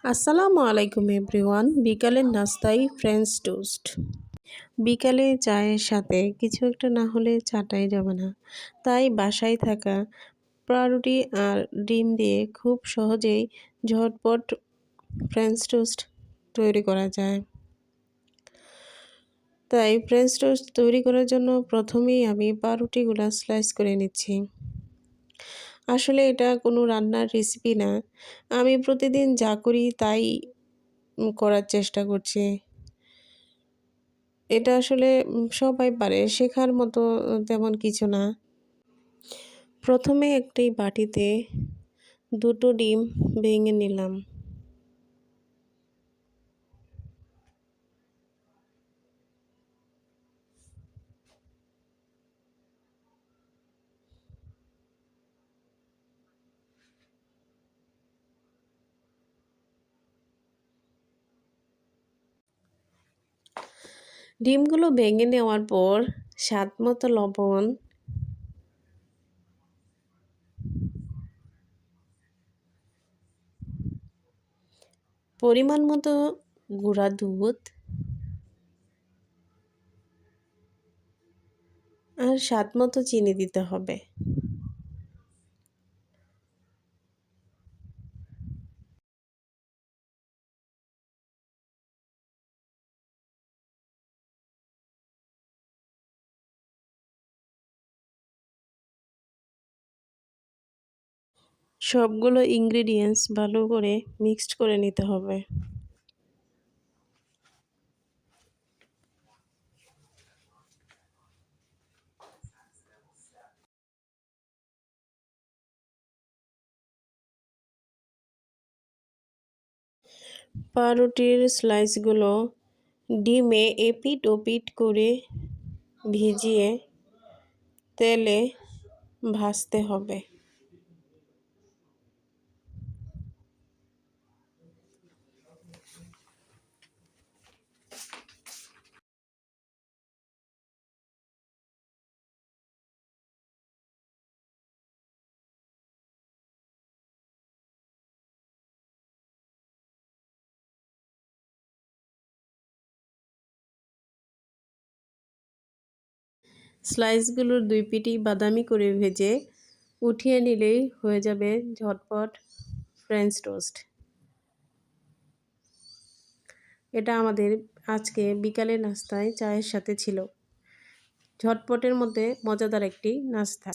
আসসালামু আলাইকুম এভরিওয়ান। বিকালের নাস্তায় ফ্রেঞ্চ টোস্ট। বিকালে চায়ের সাথে কিছু একটা না হলে চাটাই যাবে না। তাই বাসায় থাকা পাউরুটি আর ডিম দিয়ে খুব সহজেই ঝটপট ফ্রেঞ্চ টোস্ট তৈরি করা যায়। তাই ফ্রেঞ্চ টোস্ট তৈরি করার জন্য প্রথমেই আমি পাউরুটিগুলো স্লাইস করে নিচ্ছি। আসলে এটা কোনো রান্নার রেসিপি না। আমি প্রতিদিন যা করি তাই করার চেষ্টা করছি। এটা আসলে সবাই পারে, শেখার মতো তেমন কিছু না। প্রথমে একটি বাটিতে ২ টো ডিম ভেঙে নিলাম। ডিমগুলো ভেঙে নেওয়ার পর স্বাদমতো লবণ, পরিমাণ মতো গুঁড়া দুধ আর স্বাদমতো চিনি দিতে হবে। সবগুলো ইনগ্রিডিয়েন্টস ভালো করে মিক্সড করে নিতে হবে। পাউরুটির স্লাইসগুলো ডিমে এপিট ওপিট করে ভিজিয়ে তেলে ভাজতে হবে। স্লাইসগুলোর ২ পিঠই বাদামি করে ভেজে উঠিয়ে নিলেই হয়ে যাবে ঝটপট ফ্রেঞ্চ টোস্ট। এটা আমাদের আজকে বিকালের নাস্তায় চায়ের সাথে ছিল। ঝটপটের মধ্যে মজাদার একটি নাস্তা।